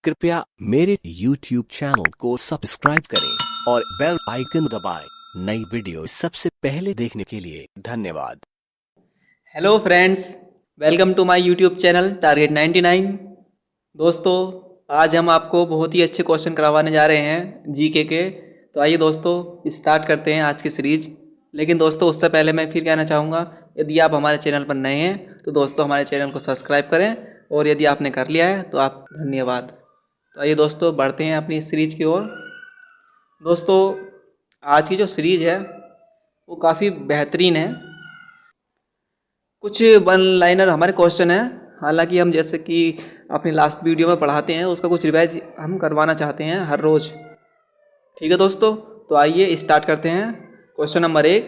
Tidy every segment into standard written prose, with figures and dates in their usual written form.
कृपया मेरे YouTube channel को सब्सक्राइब करें और बेल आइकन दबाएं। नई वीडियो सबसे पहले देखने के लिए धन्यवाद। Hello friends, welcome to my YouTube channel target 99। दोस्तों, आज हम आपको बहुत ही अच्छे क्वेश्चन करवाने जा रहे हैं जीके के। तो आइए दोस्तों स्टार्ट करते हैं आज की सीरीज। लेकिन दोस्तों उससे पहले मैं फिर कहना चाहूँगा, यदि आप हमारे चैनल पर नए हैं तो दोस्तों हमारे चैनल को सब्सक्राइब करें, और यदि आपने कर लिया है तो आप धन्यवाद। तो आइए दोस्तों बढ़ते हैं अपनी सीरीज की ओर। दोस्तों आज की जो सीरीज है वो काफ़ी बेहतरीन है। कुछ वन लाइनर हमारे क्वेश्चन हैं, हालांकि हम जैसे कि अपनी लास्ट वीडियो में पढ़ाते हैं उसका कुछ रिवाइज हम करवाना चाहते हैं हर रोज़। ठीक है दोस्तों, तो आइए स्टार्ट करते हैं। क्वेश्चन नंबर 1,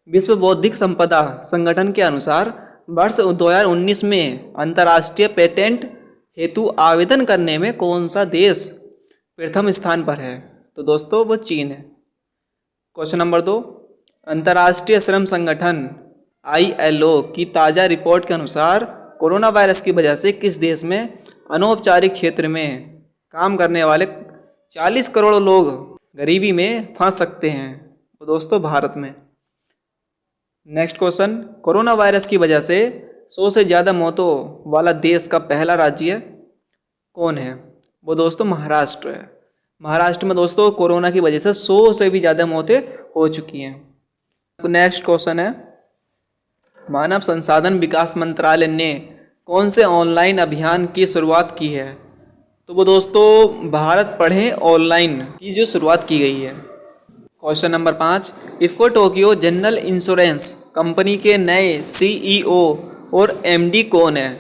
विश्व बौद्धिक संपदा संगठन के अनुसार वर्ष 2019 में अंतर्राष्ट्रीय पेटेंट हेतु आवेदन करने में कौन सा देश प्रथम स्थान पर है? तो दोस्तों वो चीन है। क्वेश्चन नंबर 2, अंतर्राष्ट्रीय श्रम संगठन ILO की ताज़ा रिपोर्ट के अनुसार कोरोना वायरस की वजह से किस देश में अनौपचारिक क्षेत्र में काम करने वाले 40 करोड़ लोग गरीबी में फंस सकते हैं? तो दोस्तों भारत में। नेक्स्ट क्वेश्चन, कोरोना वायरस की वजह से 100 से ज़्यादा मौतों वाला देश का पहला राज्य कौन है? वो दोस्तों महाराष्ट्र है। महाराष्ट्र में दोस्तों कोरोना की वजह से 100 से भी ज़्यादा मौतें हो चुकी हैं। नेक्स्ट क्वेश्चन है, मानव संसाधन विकास मंत्रालय ने कौन से ऑनलाइन अभियान की शुरुआत की है? तो वो दोस्तों भारत पढ़ें ऑनलाइन की जो शुरुआत की गई है। Question number 5, IFFCO Tokyo general insurance company के नए CEO और MD कौन है?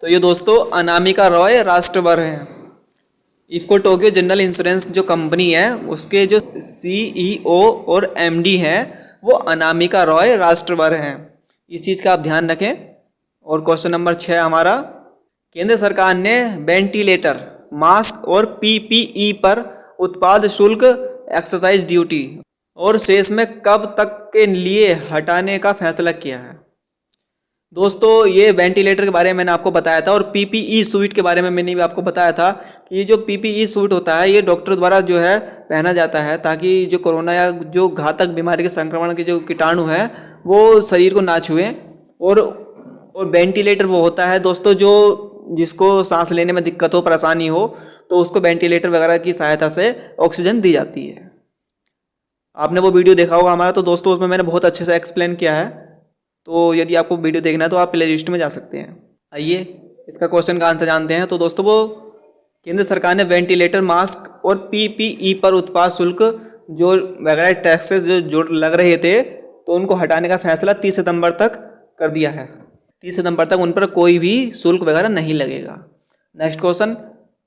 तो ये दोस्तों अनामिका रॉय राष्ट्रवर हैं। इफ़को टोक्यो जनरल इंश्योरेंस जो कंपनी है उसके जो CEO और MD हैं वो अनामिका रॉय राष्ट्रवर हैं। इस चीज़ का आप ध्यान रखें। और क्वेश्चन नंबर 6 हमारा, केंद्र सरकार ने वेंटिलेटर, मास्क और PPE पर उत्पाद शुल्क, एक्साइज ड्यूटी और शेष में कब तक के लिए हटाने का फैसला किया है? दोस्तों ये वेंटिलेटर के बारे में मैंने आपको बताया था, और PPE सूट के बारे में मैंने भी आपको बताया था कि ये जो PPE सूट होता है ये डॉक्टर द्वारा जो है पहना जाता है ताकि जो कोरोना या जो घातक बीमारी के संक्रमण के जो कीटाणु हैं वो शरीर को ना छुएं। और वेंटिलेटर वो होता है दोस्तों जो जिसको सांस लेने में दिक्कत हो, परेशानी हो, तो उसको वेंटिलेटर वगैरह की सहायता से ऑक्सीजन दी जाती है। आपने वो वीडियो देखा होगा हमारा, तो दोस्तों उसमें मैंने बहुत अच्छे से एक्सप्लेन किया है। तो यदि आपको वीडियो देखना है तो आप प्ले लिस्ट में जा सकते हैं। आइए इसका क्वेश्चन का आंसर जानते हैं। तो दोस्तों वो केंद्र सरकार ने वेंटिलेटर, मास्क और PPE पर उत्पाद शुल्क जो वगैरह टैक्सेस जो लग रहे थे तो उनको हटाने का फैसला 30 सितंबर तक कर दिया है। 30 सितंबर तक उन पर कोई भी शुल्क वगैरह नहीं लगेगा। Next question,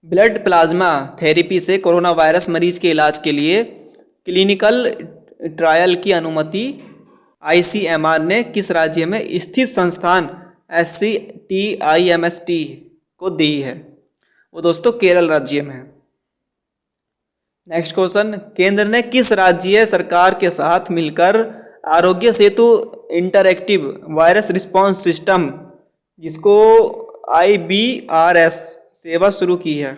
blood plasma therapy से कोरोना वायरस मरीज के इलाज के लिए क्लिनिकल ट्रायल की अनुमति ICMR ने किस राज्य में स्थित संस्थान SCTIMST को दी है? वो दोस्तों केरल राज्य में है। नेक्स्ट क्वेश्चन, केंद्र ने किस राज्य सरकार के साथ मिलकर Aarogya Setu interactive virus response system जिसको IBRS सेवा शुरू की है?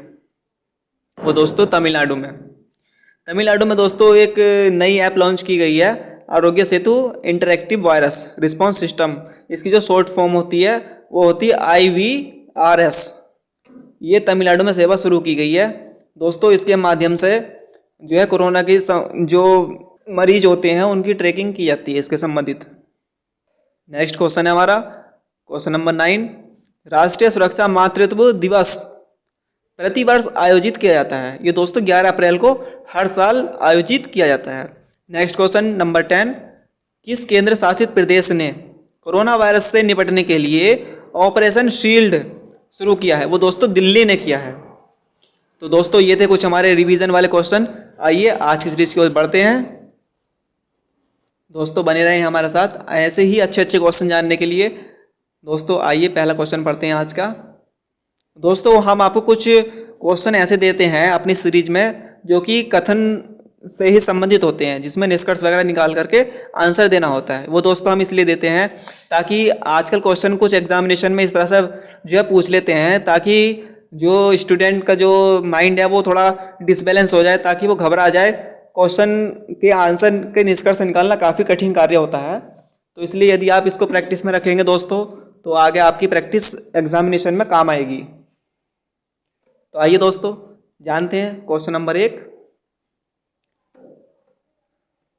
वो दोस्तों तमिलनाडु में। तमिलनाडु में दोस्तों एक नई ऐप लॉन्च की गई है, Aarogya Setu interactive virus response system. इसकी जो शॉर्ट फॉर्म होती है वो होती है IVRS। ये तमिलनाडु में सेवा शुरू की गई है दोस्तों। इसके माध्यम से जो है कोरोना की जो मरीज होते हैं उनकी ट्रैकिंग की जाती है इसके संबंधित। नेक्स्ट क्वेश्चन है हमारा क्वेश्चन नंबर 9, राष्ट्रीय सुरक्षा मातृत्व दिवस प्रतिवर्ष आयोजित किया जाता है? ये दोस्तों 11 अप्रैल को हर साल आयोजित किया जाता है। नेक्स्ट क्वेश्चन नंबर 10, किस केंद्र शासित प्रदेश ने कोरोना वायरस से निपटने के लिए ऑपरेशन शील्ड शुरू किया है? वो दोस्तों दिल्ली ने किया है। तो दोस्तों ये थे कुछ हमारे रिवीजन वाले क्वेश्चन। आइए आज की सीरीज की ओर बढ़ते हैं। दोस्तों बने रहें हमारे साथ ऐसे ही अच्छे अच्छे क्वेश्चन जानने के लिए। दोस्तों आइए पहला क्वेश्चन पढ़ते हैं आज का। दोस्तों हम आपको कुछ क्वेश्चन ऐसे देते हैं अपनी सीरीज में जो कि कथन से ही संबंधित होते हैं, जिसमें निष्कर्ष वगैरह निकाल करके आंसर देना होता है। वो दोस्तों हम इसलिए देते हैं ताकि आजकल क्वेश्चन कुछ एग्जामिनेशन में इस तरह से जो है पूछ लेते हैं ताकि जो स्टूडेंट का जो माइंड है वो थोड़ा डिसबैलेंस हो जाए, ताकि वो घबरा जाए। क्वेश्चन के आंसर के निष्कर्ष निकालना काफ़ी कठिन कार्य होता है। तो इसलिए यदि आप इसको प्रैक्टिस में रखेंगे दोस्तों, तो आगे आपकी प्रैक्टिस एग्जामिनेशन में काम आएगी। तो आइए दोस्तों जानते हैं क्वेश्चन नंबर 1।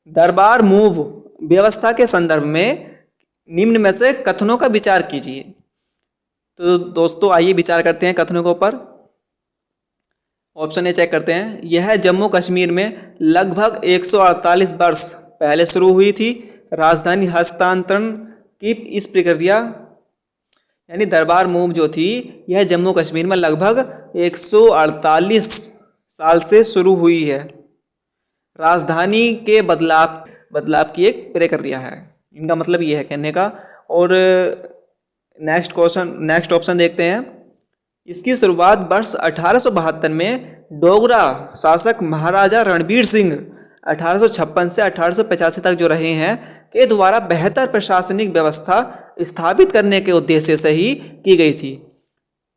दरबार मूव व्यवस्था के संदर्भ में निम्न में से कथनों का विचार कीजिए। तो दोस्तों आइए विचार करते हैं कथनों के ऊपर। ऑप्शन ए चेक करते हैं। यह जम्मू कश्मीर में लगभग 148 वर्ष पहले शुरू हुई थी। राजधानी हस्तांतरण की इस प्रक्रिया, यानी दरबार मूव जो थी यह जम्मू कश्मीर में लगभग 148 साल से शुरू हुई है। राजधानी के बदलाव की एक प्रक्रिया है, इनका मतलब ये है कहने का। और नेक्स्ट ऑप्शन देखते हैं। इसकी शुरुआत वर्ष 1872 में डोगरा शासक महाराजा रणबीर सिंह 1856 से 1885 तक जो रहे हैं के द्वारा बेहतर प्रशासनिक व्यवस्था स्थापित करने के उद्देश्य से ही की गई थी।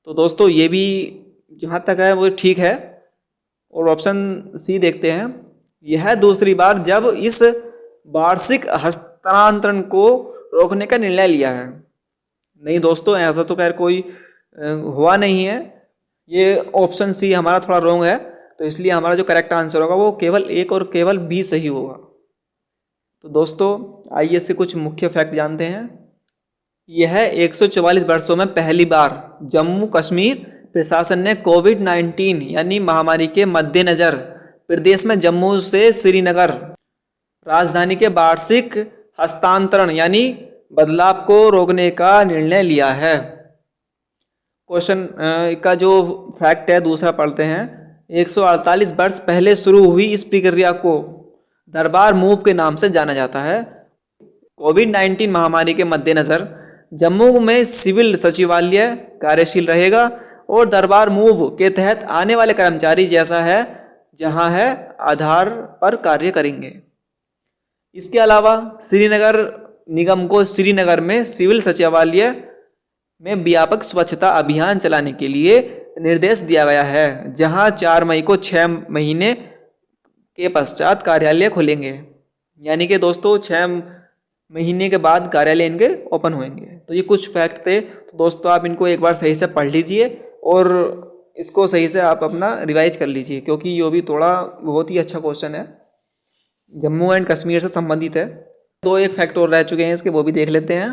तो दोस्तों ये भी जहाँ तक है वो ठीक है। और ऑप्शन सी देखते हैं। यह दूसरी बार जब इस वार्षिक हस्तांतरण को रोकने का निर्णय लिया है। नहीं दोस्तों, ऐसा तो खैर कोई हुआ नहीं है। ये ऑप्शन सी हमारा थोड़ा रॉन्ग है, तो इसलिए हमारा जो करेक्ट आंसर होगा वो केवल एक और केवल बी सही होगा। तो दोस्तों आइए इससे कुछ मुख्य फैक्ट जानते हैं। यह 144 वर्षों में पहली बार जम्मू कश्मीर प्रशासन ने कोविड-19 यानी महामारी के मद्देनजर प्रदेश में जम्मू से श्रीनगर राजधानी के वार्षिक हस्तांतरण यानी बदलाव को रोकने का निर्णय लिया है। क्वेश्चन का जो फैक्ट है दूसरा पढ़ते हैं। 148 वर्ष पहले शुरू हुई इस प्रक्रिया को दरबार मूव के नाम से जाना जाता है। कोविड-19 महामारी के मद्देनजर जम्मू में सिविल सचिवालय कार्यशील रहेगा और दरबार मूव के तहत आने वाले कर्मचारी जैसा है जहां है आधार पर कार्य करेंगे। इसके अलावा श्रीनगर निगम को श्रीनगर में सिविल सचिवालय में व्यापक स्वच्छता अभियान चलाने के लिए निर्देश दिया गया है, जहां 4 मई को 6 महीने के पश्चात कार्यालय खुलेंगे। यानी कि दोस्तों 6 महीने के बाद कार्यालय इनके ओपन होंगे। तो ये कुछ फैक्ट थे। तो दोस्तों आप इनको एक बार सही से पढ़ लीजिए और इसको सही से आप अपना रिवाइज कर लीजिए, क्योंकि ये भी थोड़ा बहुत ही अच्छा क्वेश्चन है, जम्मू एंड कश्मीर से संबंधित है। तो एक फैक्ट और रह चुके हैं इसके, वो भी देख लेते हैं।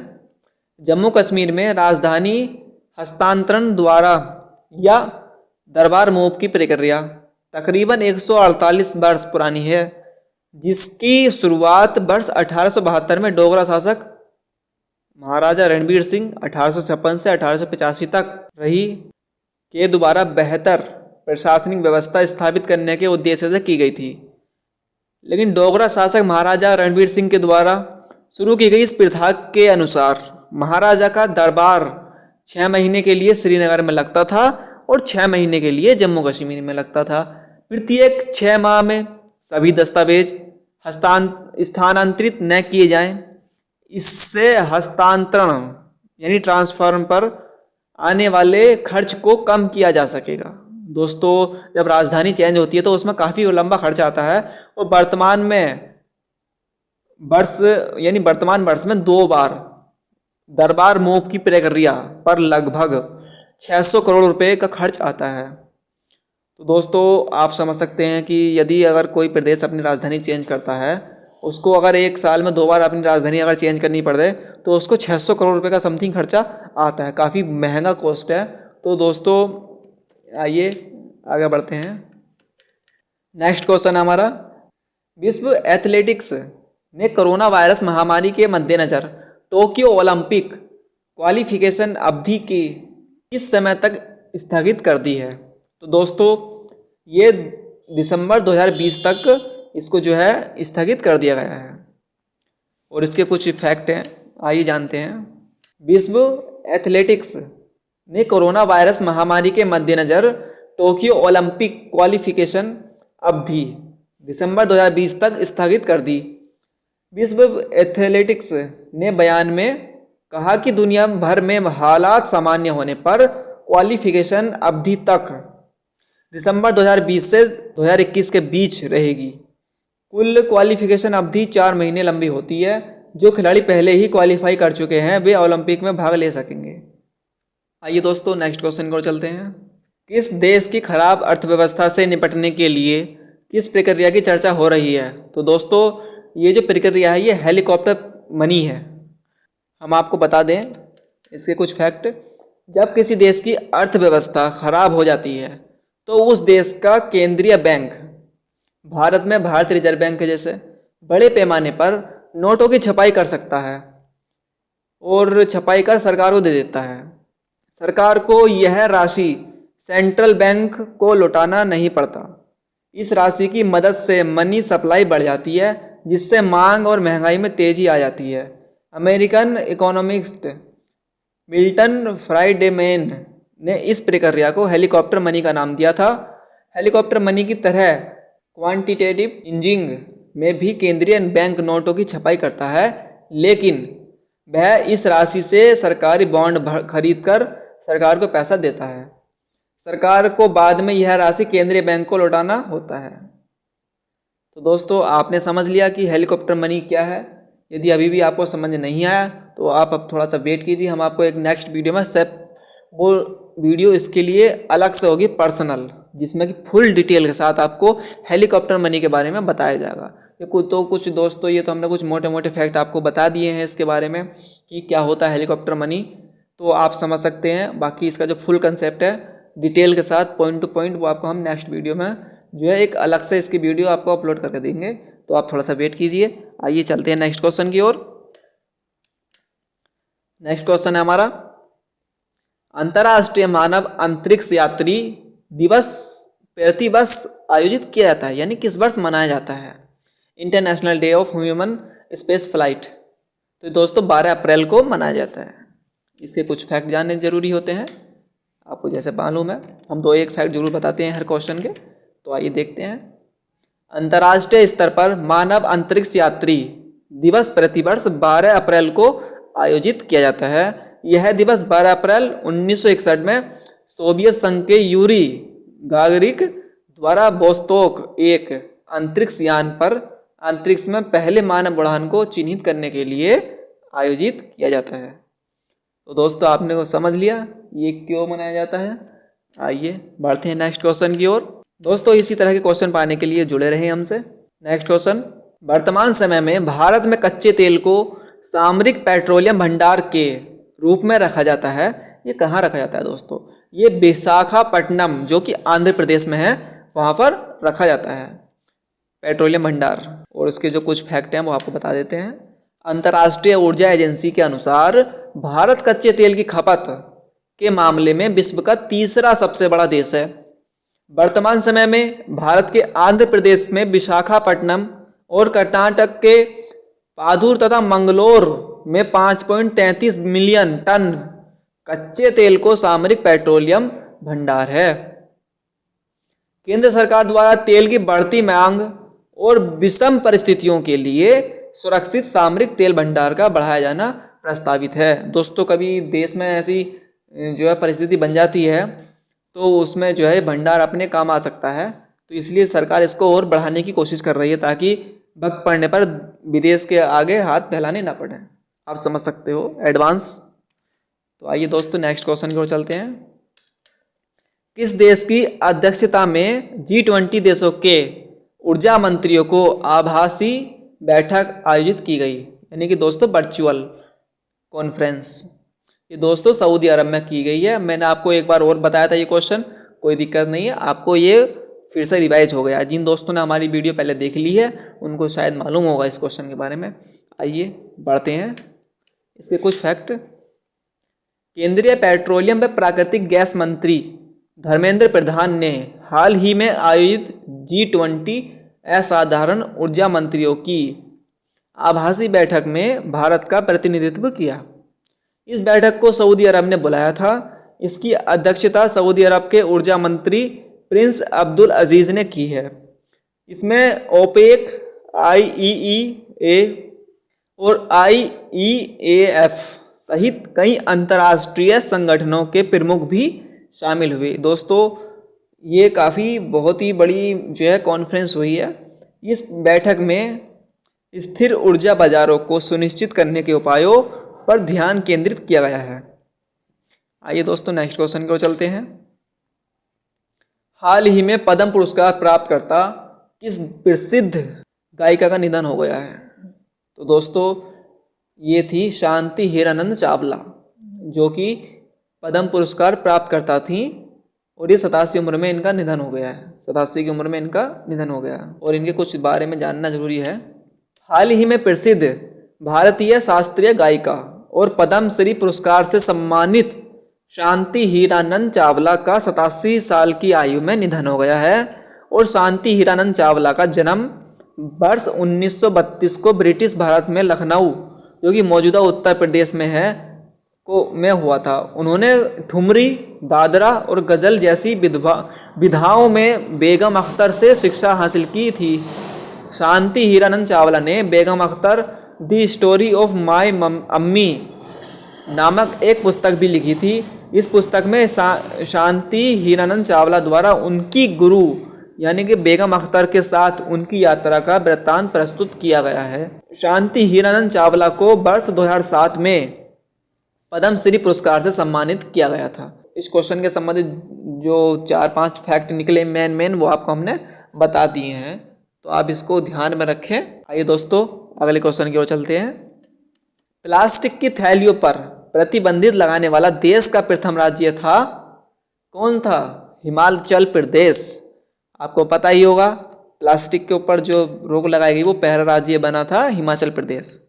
जम्मू कश्मीर में राजधानी हस्तांतरण द्वारा या दरबार मूव की प्रक्रिया तकरीबन 148 वर्ष पुरानी है, जिसकी शुरुआत वर्ष 1872 में डोगरा शासक महाराजा रणबीर सिंह 1856 से 1885 तक रही के द्वारा बेहतर प्रशासनिक व्यवस्था स्थापित करने के उद्देश्य से की गई थी। लेकिन डोगरा शासक महाराजा रणबीर सिंह के द्वारा शुरू की गई इस प्रथा के अनुसार महाराजा का दरबार 6 महीने के लिए श्रीनगर में लगता था और 6 महीने के लिए जम्मू कश्मीर में लगता था। प्रत्येक 6 माह में सभी दस्तावेज स्थानांतरित न किए जाएं। इससे हस्तांतरण यानी ट्रांसफर पर आने वाले खर्च को कम किया जा सकेगा। दोस्तों जब राजधानी चेंज होती है तो उसमें काफ़ी लंबा खर्च आता है और वर्तमान वर्ष में 2 बार दरबार मूव की प्रक्रिया पर लगभग 600 करोड़ रुपए का खर्च आता है। तो दोस्तों आप समझ सकते हैं कि यदि अगर कोई प्रदेश अपनी राजधानी चेंज करता है, उसको अगर 1 साल में 2 बार अपनी राजधानी अगर चेंज करनी पड़े तो उसको 600 करोड़ रुपए का समथिंग खर्चा आता है। काफ़ी महंगा कॉस्ट है। तो दोस्तों आइए आगे बढ़ते हैं। नेक्स्ट क्वेश्चन हमारा, विश्व एथलेटिक्स ने कोरोना वायरस महामारी के मद्देनजर टोक्यो ओलंपिक क्वालिफिकेशन अवधि की किस समय तक स्थगित कर दी है। तो दोस्तों ये दिसंबर 2020 तक इसको जो है स्थगित कर दिया गया है। और इसके कुछ फैक्ट हैं, आइए जानते हैं। विश्व एथलेटिक्स ने कोरोना वायरस महामारी के मद्देनजर टोक्यो ओलंपिक क्वालिफिकेशन अवधि दिसंबर 2020 तक स्थगित कर दी। विश्व एथलेटिक्स ने बयान में कहा कि दुनिया भर में हालात सामान्य होने पर क्वालिफिकेशन अवधि तक दिसंबर 2020 से 2021 के बीच रहेगी। कुल क्वालिफिकेशन अवधि 4 महीने लंबी होती है। जो खिलाड़ी पहले ही क्वालिफाई कर चुके हैं वे ओलंपिक में भाग ले सकेंगे। आइए दोस्तों नेक्स्ट क्वेश्चन की ओर चलते हैं। किस देश की खराब अर्थव्यवस्था से निपटने के लिए किस प्रक्रिया की चर्चा हो रही है? तो दोस्तों ये जो प्रक्रिया है ये हेलीकॉप्टर मनी है। हम आपको बता दें इसके कुछ फैक्ट। जब किसी देश की अर्थव्यवस्था खराब हो जाती है तो उस देश का केंद्रीय बैंक, भारत में भारतीय रिजर्व बैंक के जैसे, बड़े पैमाने पर नोटों की छपाई कर सकता है और छपाई कर सरकार को दे देता है। सरकार को यह राशि सेंट्रल बैंक को लौटाना नहीं पड़ता। इस राशि की मदद से मनी सप्लाई बढ़ जाती है जिससे मांग और महंगाई में तेजी आ जाती है। अमेरिकन इकोनॉमिस्ट मिल्टन फ्राइडेमैन ने इस प्रक्रिया को हेलीकॉप्टर मनी का नाम दिया था। हेलीकॉप्टर मनी की तरह क्वांटिटेटिव ईजिंग में भी केंद्रीय बैंक नोटों की छपाई करता है, लेकिन वह इस राशि से सरकारी बॉन्ड खरीद कर सरकार को पैसा देता है। सरकार को बाद में यह राशि केंद्रीय बैंक को लौटाना होता है। तो दोस्तों आपने समझ लिया कि हेलीकॉप्टर मनी क्या है। यदि अभी भी आपको समझ नहीं आया तो आप अब थोड़ा सा वेट कीजिए, हम आपको एक नेक्स्ट वीडियो में वो वीडियो इसके लिए अलग से होगी पर्सनल, जिसमें कि फुल डिटेल के साथ आपको हेलीकॉप्टर मनी के बारे में बताया जाएगा। कुछ दोस्तों ये तो हमने कुछ मोटे मोटे फैक्ट आपको बता दिए हैं इसके बारे में कि क्या होता है हेलीकॉप्टर मनी, तो आप समझ सकते हैं। बाकी इसका जो फुल कंसेप्ट है डिटेल के साथ पॉइंट टू पॉइंट वो आपको हम नेक्स्ट वीडियो में जो है एक अलग से इसकी वीडियो आपको अपलोड करके देंगे, तो आप थोड़ा सा वेट कीजिए। आइए चलते हैं नेक्स्ट क्वेश्चन की ओर। नेक्स्ट क्वेश्चन है हमारा, अंतर्राष्ट्रीय मानव अंतरिक्ष यात्री दिवस प्रतिवर्ष आयोजित किया जाता है, यानी किस वर्ष मनाया जाता है? International day of human space flight. तो दोस्तों 12 अप्रैल को मनाया जाता है। इसके कुछ फैक्ट जानने जरूरी होते हैं, आपको जैसे मालूम है हम 2-1 फैक्ट जरूर बताते हैं हर क्वेश्चन के। तो आइए देखते हैं। अंतर्राष्ट्रीय स्तर पर मानव अंतरिक्ष यात्री दिवस प्रतिवर्ष 12 अप्रैल को आयोजित किया जाता है। यह दिवस 12 अप्रैल 1961 में सोवियत संघ के यूरी गागरिक द्वारा वोस्तोक एक अंतरिक्ष यान पर अंतरिक्ष में पहले मानव उड़ान को चिन्हित करने के लिए आयोजित किया जाता है। तो दोस्तों आपने को समझ लिया ये क्यों मनाया जाता है। आइए बढ़ते हैं नेक्स्ट क्वेश्चन की ओर। दोस्तों इसी तरह के क्वेश्चन पाने के लिए जुड़े रहें हमसे। नेक्स्ट क्वेश्चन, वर्तमान समय में भारत में कच्चे तेल को सामरिक पेट्रोलियम भंडार के रूप में रखा जाता है। ये कहाँ रखा जाता है दोस्तों? ये विशाखापट्टनम जो कि आंध्र प्रदेश में है वहाँ पर रखा जाता है पेट्रोलियम भंडार। और उसके जो कुछ फैक्ट हैं वो आपको बता देते हैं। अंतर्राष्ट्रीय ऊर्जा एजेंसी के अनुसार भारत कच्चे तेल की खपत के मामले में विश्व का तीसरा सबसे बड़ा देश है। वर्तमान समय में भारत के आंध्र प्रदेश में विशाखापट्टनम और कर्नाटक के पादूर तथा मंगलोर में 5.33 मिलियन टन कच्चे तेल को सामरिक पेट्रोलियम भंडार है। केंद्र सरकार द्वारा तेल की बढ़ती मांग और विषम परिस्थितियों के लिए सुरक्षित सामरिक तेल भंडार का बढ़ाया जाना प्रस्तावित है। दोस्तों कभी देश में ऐसी जो है परिस्थिति बन जाती है तो उसमें जो है भंडार अपने काम आ सकता है, तो इसलिए सरकार इसको और बढ़ाने की कोशिश कर रही है ताकि वक्त पड़ने पर विदेश के आगे हाथ फैलाने ना पड़े। आप समझ सकते हो एडवांस। तो आइए दोस्तों नेक्स्ट क्वेश्चन की ओर चलते हैं। किस देश की अध्यक्षता में G20 देशों के ऊर्जा मंत्रियों को आभासी बैठक आयोजित की गई, यानी कि दोस्तों वर्चुअल कॉन्फ्रेंस? ये दोस्तों सऊदी अरब में की गई है। मैंने आपको एक बार और बताया था ये क्वेश्चन, कोई दिक्कत नहीं है, आपको ये फिर से रिवाइज हो गया। जिन दोस्तों ने हमारी वीडियो पहले देख ली है उनको शायद मालूम होगा इस क्वेश्चन के बारे में। आइए बढ़ते हैं इसके कुछ फैक्ट। केंद्रीय पेट्रोलियम व प्राकृतिक गैस मंत्री धर्मेंद्र प्रधान ने हाल ही में आयोजित G20 असाधारण ऊर्जा मंत्रियों की आभासी बैठक में भारत का प्रतिनिधित्व किया। इस बैठक को सऊदी अरब ने बुलाया था। इसकी अध्यक्षता सऊदी अरब के ऊर्जा मंत्री प्रिंस अब्दुल अजीज ने की है। इसमें ओपेक, IEA और IEAF सहित कई अंतर्राष्ट्रीय संगठनों के प्रमुख भी शामिल हुए। दोस्तों ये काफ़ी बहुत ही बड़ी जो है कॉन्फ्रेंस हुई है। इस बैठक में स्थिर ऊर्जा बाजारों को सुनिश्चित करने के उपायों पर ध्यान केंद्रित किया गया है। आइए दोस्तों नेक्स्ट क्वेश्चन की ओर चलते हैं। हाल ही में पद्म पुरस्कार प्राप्त करता किस प्रसिद्ध गायिका का निधन हो गया है? तो दोस्तों ये थी शांति हीरानंद चावला, जो कि पद्म पुरस्कार प्राप्त करता थी और ये 87 उम्र में इनका निधन हो गया है। 87 की उम्र में इनका निधन हो गया और इनके कुछ बारे में जानना जरूरी है। हाल ही में प्रसिद्ध भारतीय शास्त्रीय गायिका और पद्मश्री पुरस्कार से सम्मानित शांति हीरानंद चावला का 87 साल की आयु में निधन हो गया है। और शांति हीरानंद चावला का जन्म वर्ष 1932 को ब्रिटिश भारत में लखनऊ, जो कि मौजूदा उत्तर प्रदेश में है, में हुआ था। उन्होंने ठुमरी, दादरा और गज़ल जैसी विधाओं में बेगम अख्तर से शिक्षा हासिल की थी। शांति हीरानंद चावला ने Begum Akhtar the story of my Ammi नामक एक पुस्तक भी लिखी थी। इस पुस्तक में शांति हीरानंद चावला द्वारा उनकी गुरु यानी कि बेगम अख्तर के साथ उनकी यात्रा का वृत्तांत प्रस्तुत किया गया है। शांति हीरानंद चावला को वर्ष 2007 में पद्मश्री पुरस्कार से सम्मानित किया गया था। इस क्वेश्चन के संबंधित जो 4-5 फैक्ट निकले मेन वो आपको हमने बता दिए हैं, तो आप इसको ध्यान में रखें। आइए दोस्तों अगले क्वेश्चन की ओर चलते हैं। प्लास्टिक की थैलियों पर प्रतिबंधित लगाने वाला देश का प्रथम राज्य था कौन था? हिमाचल प्रदेश। आपको पता ही होगा प्लास्टिक के ऊपर जो रोक लगाई गई वो पहला राज्य बना था हिमाचल प्रदेश।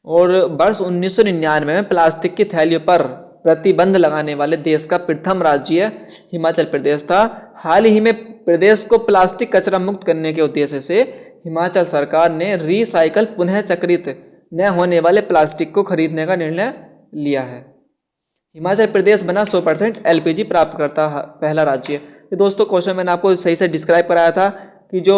और वर्ष 1999 में प्लास्टिक की थैलियों पर प्रतिबंध लगाने वाले देश का प्रथम राज्य हिमाचल प्रदेश था। हाल ही में प्रदेश को प्लास्टिक कचरा मुक्त करने के उद्देश्य से हिमाचल सरकार ने रिसाइकल पुनः चक्रित न होने वाले प्लास्टिक को खरीदने का निर्णय लिया है। हिमाचल प्रदेश बना 100% एलपीजी प्राप्त करता पहला राज्य। ये दोस्तों क्वेश्चन मैंने आपको सही से डिस्क्राइब कराया था कि जो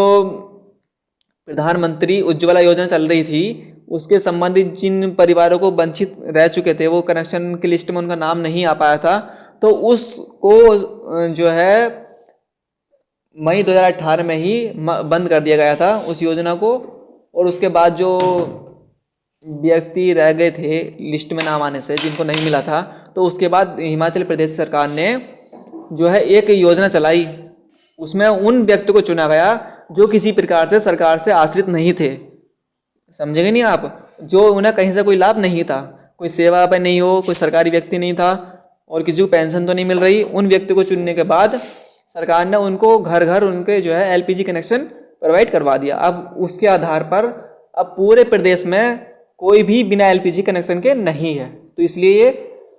प्रधानमंत्री उज्ज्वला योजना चल रही थी उसके संबंधित जिन परिवारों को वंचित रह चुके थे, वो कनेक्शन की लिस्ट में उनका नाम नहीं आ पाया था, तो उसको जो है मई 2018 में ही बंद कर दिया गया था उस योजना को। और उसके बाद जो व्यक्ति रह गए थे लिस्ट में नाम आने से, जिनको नहीं मिला था, तो उसके बाद हिमाचल प्रदेश सरकार ने जो है एक योजना चलाई। उसमें उन व्यक्तियों को चुना गया जो किसी प्रकार से सरकार से आश्रित नहीं थे। समझेंगे नहीं आप? जो उन्हें कहीं से कोई लाभ नहीं था, कोई सेवा पे नहीं हो, कोई सरकारी व्यक्ति नहीं था और किसी को पेंशन तो नहीं मिल रही, उन व्यक्तियों को चुनने के बाद सरकार ने उनको घर घर उनके जो है एलपीजी कनेक्शन प्रोवाइड करवा दिया। अब उसके आधार पर अब पूरे प्रदेश में कोई भी बिना एलपीजी कनेक्शन के नहीं है। तो इसलिए ये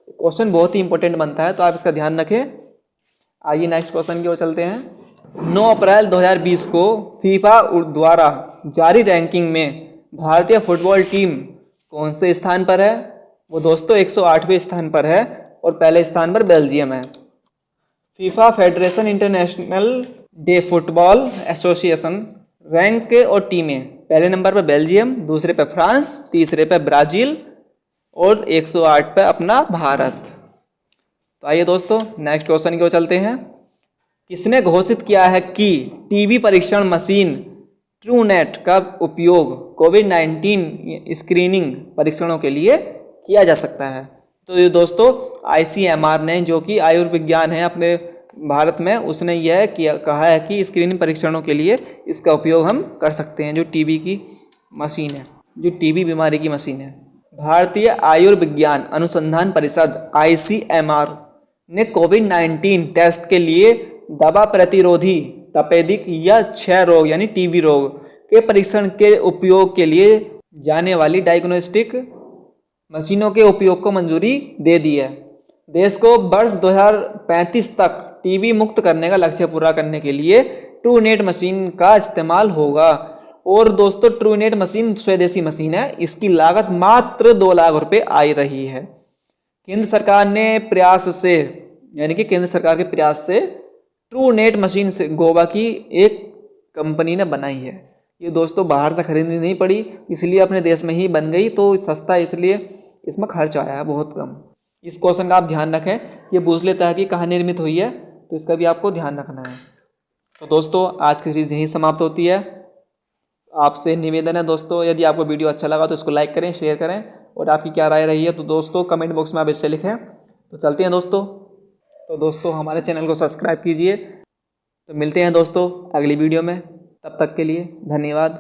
क्वेश्चन बहुत ही इंपॉर्टेंट बनता है, तो आप इसका ध्यान रखें। आइए नेक्स्ट क्वेश्चन की ओर चलते हैं। 9 अप्रैल 2020 को फीफा द्वारा जारी रैंकिंग में भारतीय फुटबॉल टीम कौन से स्थान पर है? वो दोस्तों 108वें स्थान पर है और पहले स्थान पर बेल्जियम है। FIFA federation international day football association rank और टीमें, पहले नंबर पर बेल्जियम, दूसरे पे फ्रांस, तीसरे पे ब्राज़ील और 108 पे अपना भारत। तो आइए दोस्तों नेक्स्ट क्वेश्चन की ओर चलते हैं। किसने घोषित किया है कि टीबी परीक्षण मशीन ट्रूनेट का उपयोग कोविड-19 स्क्रीनिंग परीक्षणों के लिए किया जा सकता है? तो ये दोस्तों ICMR ने, जो कि आयुर्विज्ञान है अपने भारत में, उसने यह कहा है कि स्क्रीनिंग परीक्षणों के लिए इसका उपयोग हम कर सकते हैं। जो टीबी की मशीन है, जो टीबी बीमारी की मशीन है। भारतीय आयुर्विज्ञान अनुसंधान परिषद ICMR ने कोविड-19 टेस्ट के लिए दवा प्रतिरोधी तपेदिक या क्षय रोग यानी टीबी रोग के परीक्षण के उपयोग के लिए जाने वाली डायग्नोस्टिक मशीनों के उपयोग को मंजूरी दे दी है। देश को वर्ष 2035 तक टीबी मुक्त करने का लक्ष्य पूरा करने के लिए ट्रूनेट मशीन का इस्तेमाल होगा। और दोस्तों ट्रूनेट मशीन स्वदेशी मशीन है, इसकी लागत मात्र 2 लाख रुपए आई रही है। केंद्र सरकार ने प्रयास से, यानी कि केंद्र सरकार के प्रयास से ट्रूनेट मशीन से गोवा की एक कंपनी ने बनाई है। ये दोस्तों बाहर से खरीदनी नहीं पड़ी, इसलिए अपने देश में ही बन गई, तो सस्ता इसलिए इसमें खर्च आया है बहुत कम। इस क्वेश्चन का आप ध्यान रखें। ये पूछ लेता है कि कहाँ निर्मित हुई है, तो इसका भी आपको ध्यान रखना है। तो दोस्तों आज की सीरीज यहीं समाप्त होती है। आपसे निवेदन है दोस्तों, यदि आपको वीडियो अच्छा लगा तो इसको लाइक करें, शेयर करें, और आपकी क्या राय रही है तो दोस्तों कमेंट बॉक्स में आप इससे लिखें। तो चलते हैं दोस्तों। तो दोस्तों हमारे चैनल को सब्सक्राइब कीजिए। तो मिलते हैं दोस्तों अगली वीडियो में, तब तक के लिए धन्यवाद।